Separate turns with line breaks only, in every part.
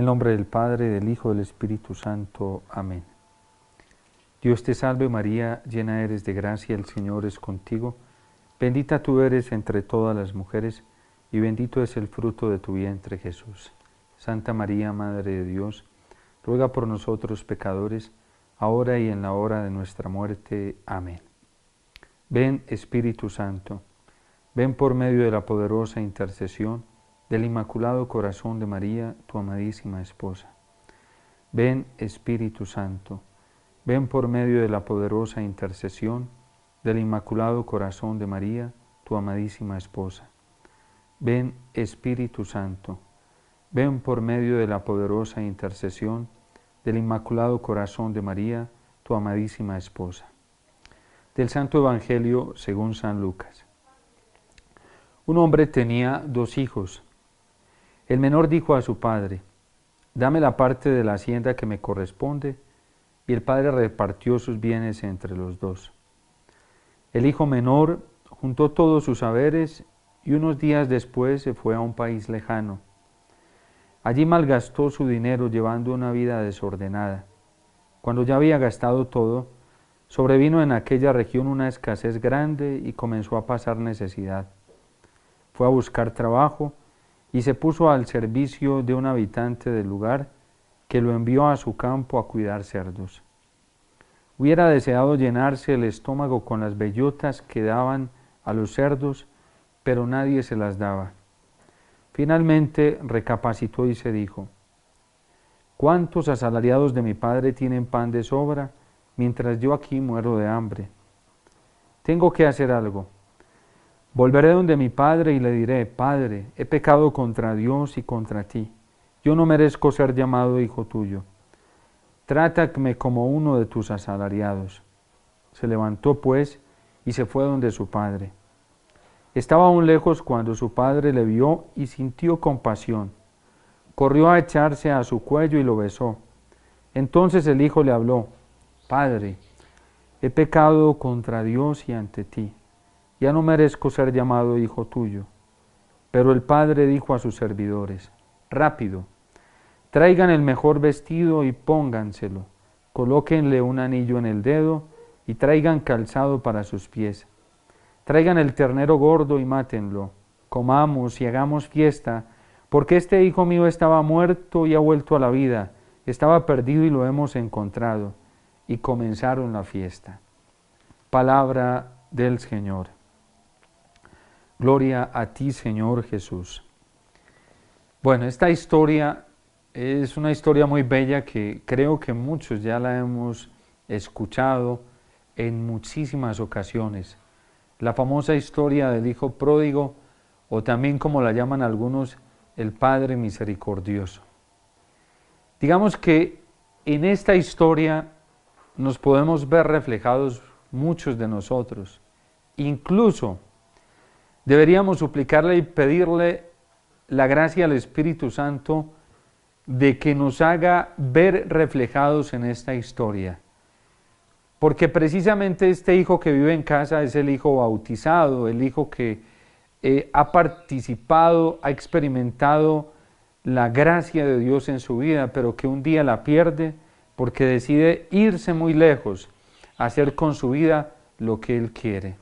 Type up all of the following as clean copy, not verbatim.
nombre del Padre, del Hijo, del Espíritu Santo. Amén. Dios te salve María, llena eres de gracia, el Señor es contigo. Bendita tú eres entre todas las mujeres, y bendito es el fruto de tu vientre, Jesús. Santa María, Madre de Dios, ruega por nosotros pecadores, ahora y en la hora de nuestra muerte. Amén. Ven, Espíritu Santo, ven por medio de la poderosa intercesión del Inmaculado Corazón de María, tu amadísima esposa. Ven, Espíritu Santo, ven por medio de la poderosa intercesión del Inmaculado Corazón de María, tu amadísima esposa. Ven, Espíritu Santo, ven por medio de la poderosa intercesión del Inmaculado Corazón de María, tu amadísima esposa. Del Santo Evangelio según San Lucas. Un hombre tenía 2 hijos. El menor dijo a su padre: «Dame la parte de la hacienda que me corresponde», y el padre repartió sus bienes entre los 2. El hijo menor juntó todos sus haberes y unos días después se fue a un país lejano. Allí malgastó su dinero llevando una vida desordenada. Cuando ya había gastado todo, sobrevino en aquella región una escasez grande y comenzó a pasar necesidad. Fue a buscar trabajo y se puso al servicio de un habitante del lugar que lo envió a su campo a cuidar cerdos. Hubiera deseado llenarse el estómago con las bellotas que daban a los cerdos, pero nadie se las daba. Finalmente recapacitó y se dijo: «¿Cuántos asalariados de mi padre tienen pan de sobra, mientras yo aquí muero de hambre? Tengo que hacer algo. Volveré donde mi padre y le diré: Padre, he pecado contra Dios y contra ti. Yo no merezco ser llamado hijo tuyo. Trátame como uno de tus asalariados». Se levantó pues y se fue donde su padre. Estaba aún lejos cuando su padre le vio y sintió compasión. Corrió a echarse a su cuello y lo besó. Entonces el hijo le habló: «Padre, he pecado contra Dios y ante ti. Ya no merezco ser llamado hijo tuyo». Pero el padre dijo a sus servidores: «Rápido, traigan el mejor vestido y pónganselo, colóquenle un anillo en el dedo y traigan calzado para sus pies. Traigan el ternero gordo y mátenlo, comamos y hagamos fiesta, porque este hijo mío estaba muerto y ha vuelto a la vida, estaba perdido y lo hemos encontrado». Y comenzaron la fiesta. Palabra del Señor. Gloria a ti, Señor Jesús. Bueno, esta historia es una historia muy bella que creo que muchos ya la hemos escuchado en muchísimas ocasiones. La famosa historia del hijo pródigo, o también como la llaman algunos, el Padre misericordioso. Digamos que en esta historia nos podemos ver reflejados muchos de nosotros. Incluso deberíamos suplicarle y pedirle la gracia al Espíritu Santo de que nos haga ver reflejados en esta historia. Porque precisamente este hijo que vive en casa es el hijo bautizado, el hijo que ha participado, ha experimentado la gracia de Dios en su vida, pero que un día la pierde porque decide irse muy lejos, a hacer con su vida lo que él quiere.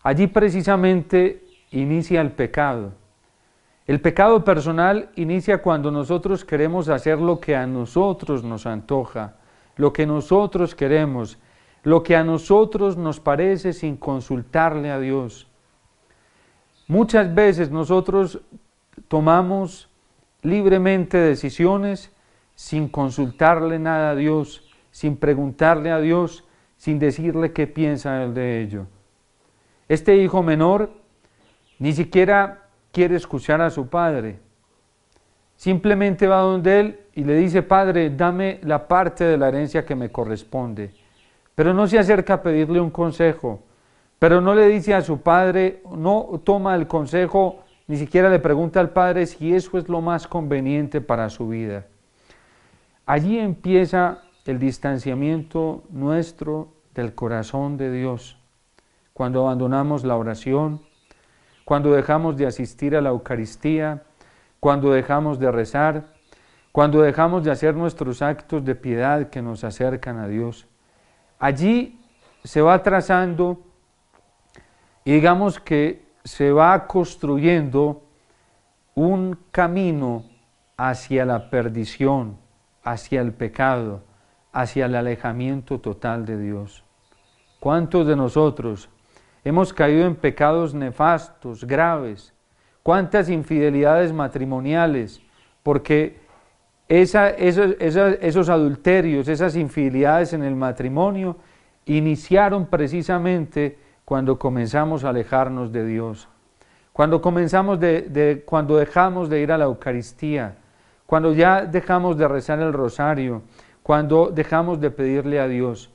Allí precisamente inicia el pecado. El pecado personal inicia cuando nosotros queremos hacer lo que a nosotros nos antoja, lo que nosotros queremos, lo que a nosotros nos parece sin consultarle a Dios. Muchas veces nosotros tomamos libremente decisiones sin consultarle nada a Dios, sin preguntarle a Dios, sin decirle qué piensa Él de ello. Este hijo menor ni siquiera quiere escuchar a su padre. Simplemente va donde él y le dice: «Padre, dame la parte de la herencia que me corresponde». Pero no se acerca a pedirle un consejo, pero no le dice a su padre, no toma el consejo, ni siquiera le pregunta al padre si eso es lo más conveniente para su vida. Allí empieza el distanciamiento nuestro del corazón de Dios. Cuando abandonamos la oración, cuando dejamos de asistir a la Eucaristía, cuando dejamos de rezar, cuando dejamos de hacer nuestros actos de piedad que nos acercan a Dios. Allí se va trazando y digamos que se va construyendo un camino hacia la perdición, hacia el pecado, hacia el alejamiento total de Dios. ¿Cuántos de nosotros hemos caído en pecados nefastos, graves? ¿Cuántas infidelidades matrimoniales? Porque esos adulterios, esas infidelidades en el matrimonio iniciaron precisamente cuando comenzamos a alejarnos de Dios. Cuando cuando dejamos de ir a la Eucaristía, cuando ya dejamos de rezar el rosario, cuando dejamos de pedirle a Dios.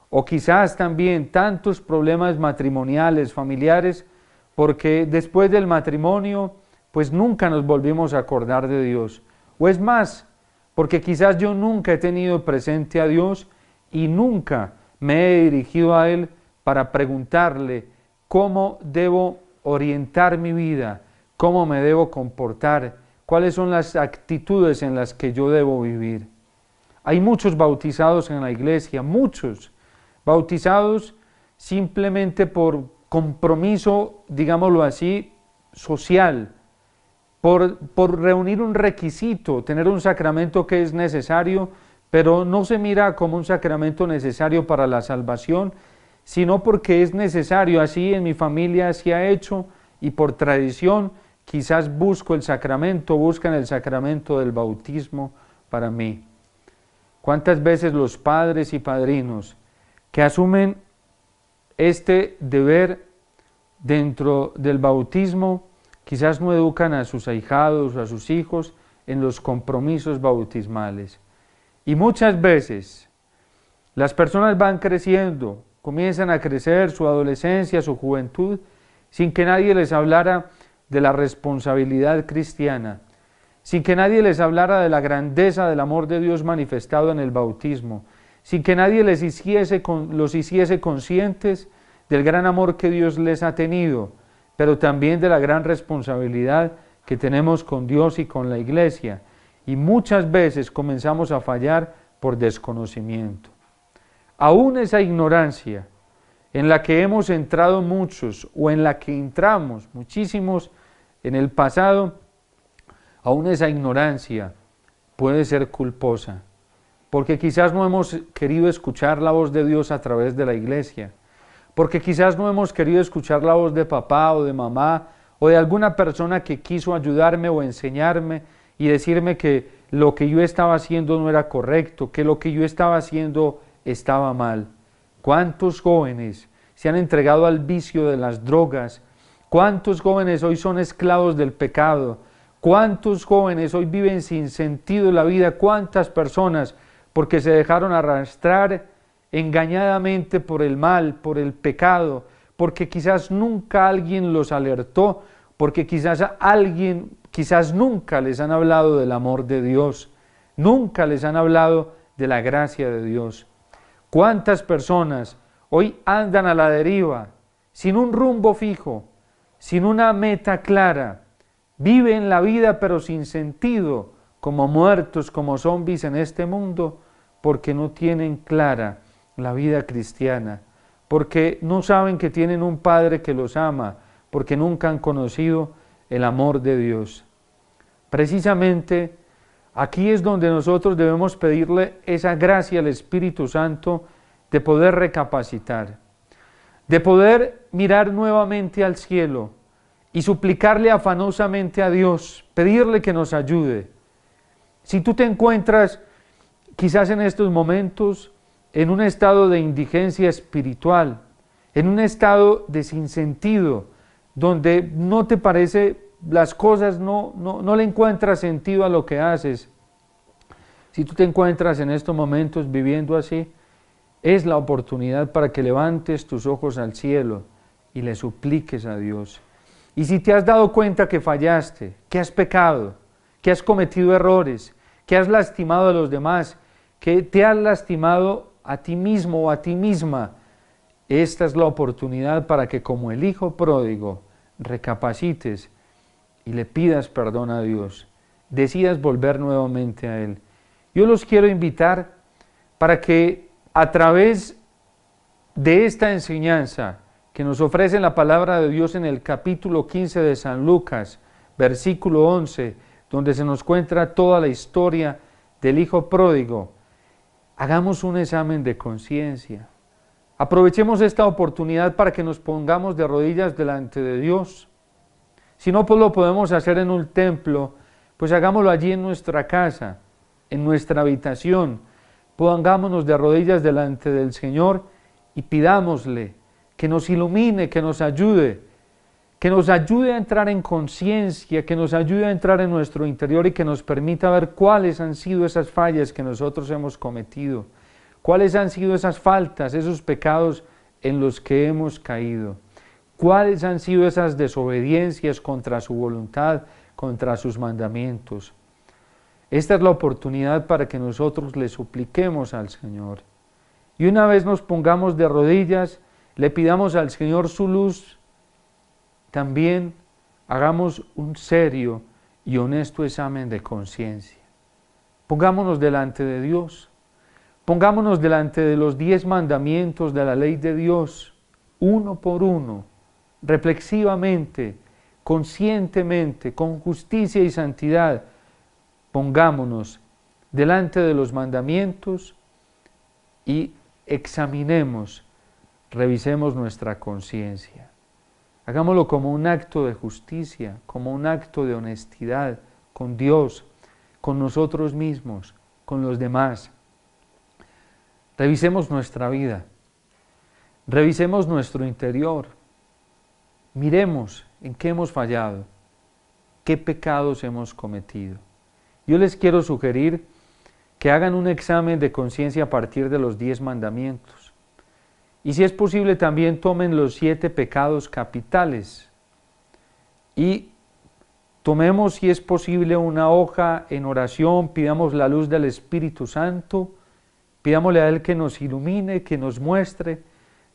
O quizás también tantos problemas matrimoniales, familiares, porque después del matrimonio, pues nunca nos volvimos a acordar de Dios. O es más, porque quizás yo nunca he tenido presente a Dios y nunca me he dirigido a Él para preguntarle cómo debo orientar mi vida, cómo me debo comportar, cuáles son las actitudes en las que yo debo vivir. Hay muchos bautizados en la iglesia, muchos bautizados simplemente por compromiso, digámoslo así, social, por reunir un requisito, tener un sacramento que es necesario, pero no se mira como un sacramento necesario para la salvación, sino porque es necesario. Así en mi familia se ha hecho y por tradición quizás buscan el sacramento del bautismo para mí. ¿Cuántas veces los padres y padrinos que asumen este deber dentro del bautismo quizás no educan a sus ahijados o a sus hijos en los compromisos bautismales? Y muchas veces las personas van creciendo, comienzan a crecer su adolescencia, su juventud, sin que nadie les hablara de la responsabilidad cristiana, sin que nadie les hablara de la grandeza del amor de Dios manifestado en el bautismo, sin que nadie los hiciese conscientes del gran amor que Dios les ha tenido, pero también de la gran responsabilidad que tenemos con Dios y con la Iglesia. Y muchas veces comenzamos a fallar por desconocimiento. Aún esa ignorancia en la que hemos entrado muchos o en la que entramos muchísimos en el pasado, aún esa ignorancia puede ser culposa, porque quizás no hemos querido escuchar la voz de Dios a través de la iglesia, porque quizás no hemos querido escuchar la voz de papá o de mamá o de alguna persona que quiso ayudarme o enseñarme y decirme que lo que yo estaba haciendo no era correcto, que lo que yo estaba haciendo estaba mal. ¿Cuántos jóvenes se han entregado al vicio de las drogas? ¿Cuántos jóvenes hoy son esclavos del pecado? ¿Cuántos jóvenes hoy viven sin sentido la vida? ¿Cuántas personas, porque se dejaron arrastrar engañadamente por el mal, por el pecado, porque quizás nunca alguien los alertó, porque quizás nunca les han hablado del amor de Dios, nunca les han hablado de la gracia de Dios? ¿Cuántas personas hoy andan a la deriva, sin un rumbo fijo, sin una meta clara? Viven la vida pero sin sentido, como muertos, como zombies en este mundo, porque no tienen clara la vida cristiana, porque no saben que tienen un Padre que los ama, porque nunca han conocido el amor de Dios. Precisamente aquí es donde nosotros debemos pedirle esa gracia al Espíritu Santo de poder recapacitar, de poder mirar nuevamente al cielo y suplicarle afanosamente a Dios, pedirle que nos ayude. Si tú te encuentras quizás en estos momentos en un estado de indigencia espiritual, en un estado de sinsentido, donde no te parece las cosas, no le encuentras sentido a lo que haces. Si tú te encuentras en estos momentos viviendo así, es la oportunidad para que levantes tus ojos al cielo y le supliques a Dios. Y si te has dado cuenta que fallaste, que has pecado, que has cometido errores, que has lastimado a los demás, que te has lastimado a ti mismo o a ti misma, esta es la oportunidad para que, como el hijo pródigo, recapacites y le pidas perdón a Dios. decidas volver nuevamente a Él. Yo los quiero invitar para que a través de esta enseñanza que nos ofrece la palabra de Dios en el capítulo 15 de San Lucas, versículo 11, donde se nos cuenta toda la historia del hijo pródigo, hagamos un examen de conciencia. Aprovechemos esta oportunidad para que nos pongamos de rodillas delante de Dios. Si no pues lo podemos hacer en un templo, pues hagámoslo allí en nuestra casa, en nuestra habitación. Pongámonos de rodillas delante del Señor y pidámosle que nos ilumine, que nos ayude a entrar en conciencia, que nos ayude a entrar en nuestro interior y que nos permita ver cuáles han sido esas fallas que nosotros hemos cometido, cuáles han sido esas faltas, esos pecados en los que hemos caído, cuáles han sido esas desobediencias contra su voluntad, contra sus mandamientos. Esta es la oportunidad para que nosotros le supliquemos al Señor. Y una vez nos pongamos de rodillas, le pidamos al Señor su luz, también hagamos un serio y honesto examen de conciencia. Pongámonos delante de Dios, pongámonos delante de los 10 mandamientos de la ley de Dios, uno por uno, reflexivamente, conscientemente, con justicia y santidad. Pongámonos delante de los mandamientos y examinemos, revisemos nuestra conciencia. Hagámoslo como un acto de justicia, como un acto de honestidad con Dios, con nosotros mismos, con los demás. Revisemos nuestra vida, revisemos nuestro interior, miremos en qué hemos fallado, qué pecados hemos cometido. Yo les quiero sugerir que hagan un examen de conciencia a partir de los 10 mandamientos. Y si es posible también tomen los 7 pecados capitales y tomemos, si es posible, una hoja en oración, pidamos la luz del Espíritu Santo, pidámosle a Él que nos ilumine, que nos muestre,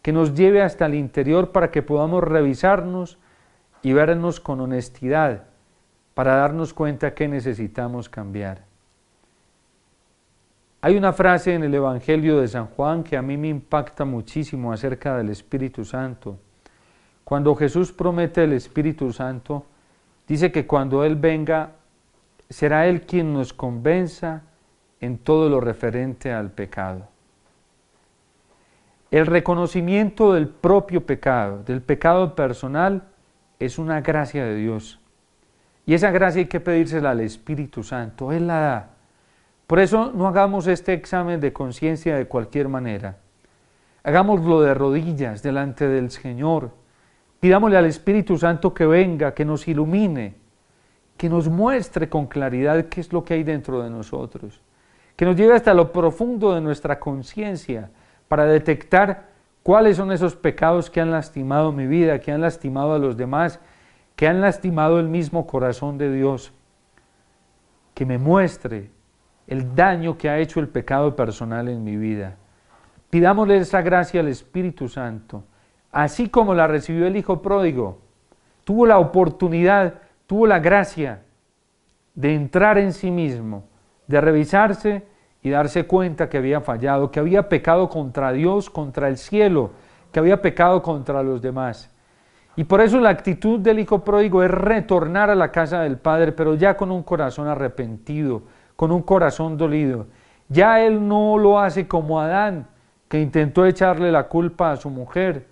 que nos lleve hasta el interior para que podamos revisarnos y vernos con honestidad para darnos cuenta que necesitamos cambiar. Hay una frase en el Evangelio de San Juan que a mí me impacta muchísimo acerca del Espíritu Santo. Cuando Jesús promete el Espíritu Santo, dice que cuando Él venga, será Él quien nos convenza en todo lo referente al pecado. El reconocimiento del propio pecado, del pecado personal, es una gracia de Dios. Y esa gracia hay que pedírsela al Espíritu Santo, Él la da. Por eso no hagamos este examen de conciencia de cualquier manera. Hagámoslo de rodillas delante del Señor. Pidámosle al Espíritu Santo que venga, que nos ilumine, que nos muestre con claridad qué es lo que hay dentro de nosotros, que nos lleve hasta lo profundo de nuestra conciencia para detectar cuáles son esos pecados que han lastimado mi vida, que han lastimado a los demás, que han lastimado el mismo corazón de Dios. Que me muestre el daño que ha hecho el pecado personal en mi vida. Pidámosle esa gracia al Espíritu Santo, así como la recibió el hijo pródigo. Tuvo la oportunidad, tuvo la gracia de entrar en sí mismo, de revisarse y darse cuenta que había fallado, que había pecado contra Dios, contra el cielo, que había pecado contra los demás. Y por eso la actitud del hijo pródigo es retornar a la casa del Padre, pero ya con un corazón arrepentido, con un corazón dolido. Ya él no lo hace como Adán, que intentó echarle la culpa a su mujer,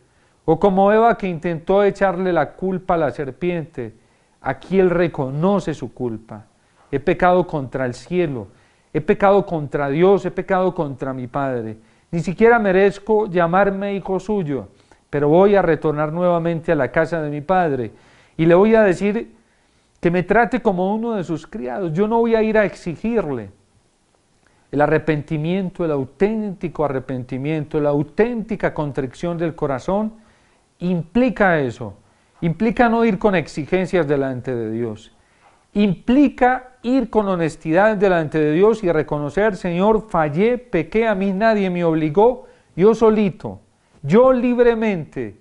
o como Eva, que intentó echarle la culpa a la serpiente. Aquí él reconoce su culpa. He pecado contra el cielo, he pecado contra Dios, he pecado contra mi Padre. Ni siquiera merezco llamarme hijo suyo, pero voy a retornar nuevamente a la casa de mi Padre y le voy a decir que me trate como uno de sus criados. Yo no voy a ir a exigirle. El arrepentimiento, el auténtico arrepentimiento, la auténtica contrición del corazón implica eso. Implica no ir con exigencias delante de Dios. Implica ir con honestidad delante de Dios y reconocer, Señor, fallé, pequé, a mí nadie me obligó, yo solito, yo libremente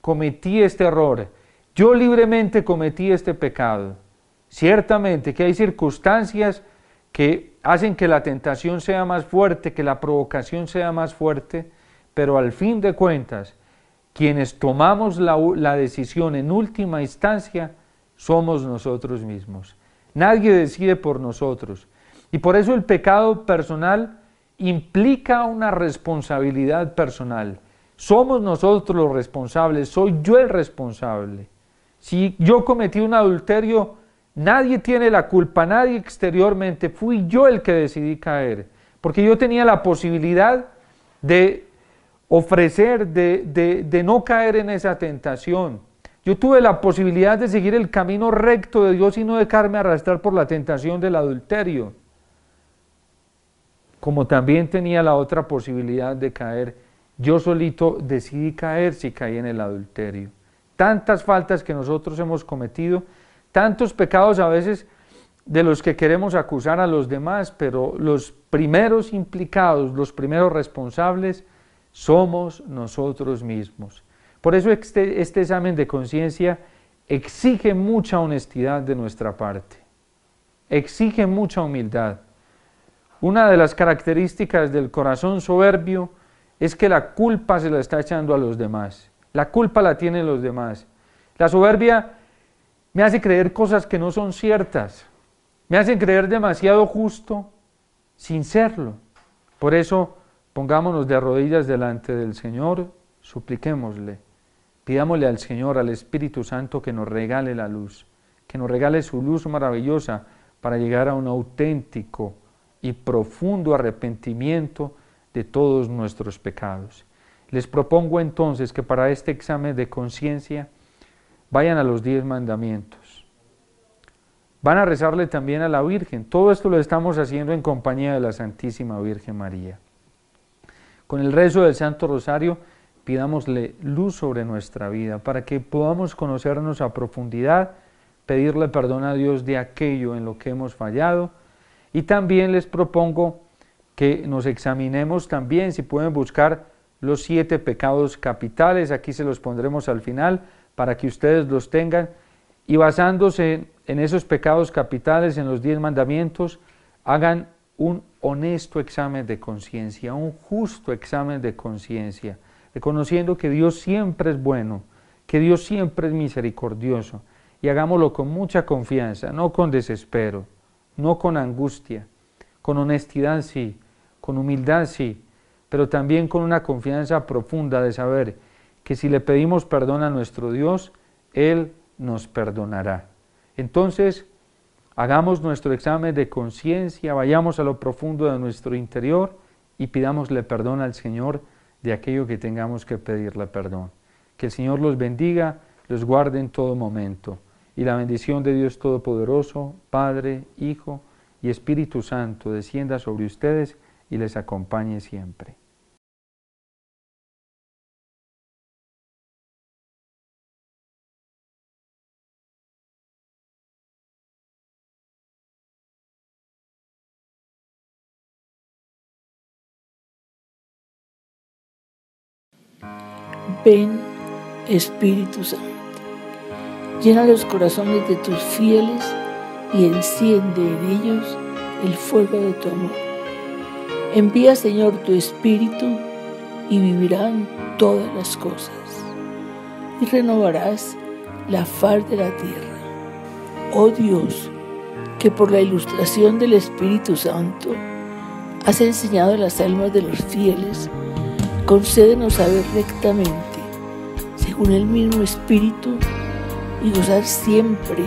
cometí este error. Yo libremente cometí este pecado. Ciertamente que hay circunstancias que hacen que la tentación sea más fuerte, que la provocación sea más fuerte, pero al fin de cuentas, quienes tomamos la decisión en última instancia somos nosotros mismos. Nadie decide por nosotros. Y por eso el pecado personal implica una responsabilidad personal. Somos nosotros los responsables, soy yo el responsable. Si yo cometí un adulterio, nadie tiene la culpa, nadie exteriormente, fui yo el que decidí caer, porque yo tenía la posibilidad de ofrecer, de no caer en esa tentación. Yo tuve la posibilidad de seguir el camino recto de Dios y no dejarme arrastrar por la tentación del adulterio, como también tenía la otra posibilidad de caer. Yo solito decidí caer si caí en el adulterio. Tantas faltas que nosotros hemos cometido, tantos pecados a veces de los que queremos acusar a los demás, pero los primeros implicados, los primeros responsables, somos nosotros mismos. Por eso este examen de conciencia exige mucha honestidad de nuestra parte, exige mucha humildad. Una de las características del corazón soberbio es que la culpa se la está echando a los demás, la culpa la tienen los demás. La soberbia me hace creer cosas que no son ciertas, me hacen creer demasiado justo sin serlo. Por eso pongámonos de rodillas delante del Señor, supliquémosle, pidámosle al Señor, al Espíritu Santo, que nos regale la luz, que nos regale su luz maravillosa para llegar a un auténtico y profundo arrepentimiento de todos nuestros pecados. Les propongo entonces que para este examen de conciencia vayan a los 10 mandamientos. Van a rezarle también a la Virgen. Todo esto lo estamos haciendo en compañía de la Santísima Virgen María. Con el rezo del Santo Rosario, pidámosle luz sobre nuestra vida para que podamos conocernos a profundidad, pedirle perdón a Dios de aquello en lo que hemos fallado. Y también les propongo que nos examinemos también, si pueden buscar los 7 pecados capitales, aquí se los pondremos al final para que ustedes los tengan, y basándose en esos pecados capitales, en los 10 mandamientos, hagan un honesto examen de conciencia, un justo examen de conciencia, reconociendo que Dios siempre es bueno, que Dios siempre es misericordioso, y hagámoslo con mucha confianza, no con desespero, no con angustia, con honestidad sí, con humildad sí, pero también con una confianza profunda de saber que si le pedimos perdón a nuestro Dios, Él nos perdonará. Entonces, hagamos nuestro examen de conciencia, vayamos a lo profundo de nuestro interior y pidámosle perdón al Señor de aquello que tengamos que pedirle perdón. Que el Señor los bendiga, los guarde en todo momento. Y la bendición de Dios Todopoderoso, Padre, Hijo y Espíritu Santo, descienda sobre ustedes y les acompañe siempre.
Ven, Espíritu Santo, llena los corazones de tus fieles y enciende en ellos el fuego de tu amor. Envía, Señor, tu Espíritu y vivirán todas las cosas y renovarás la faz de la tierra. Oh Dios, que por la ilustración del Espíritu Santo has enseñado a las almas de los fieles, concédenos saber rectamente, según el mismo Espíritu, y gozar siempre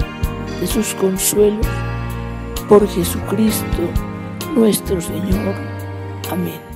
de sus consuelos, por Jesucristo nuestro Señor. Amén.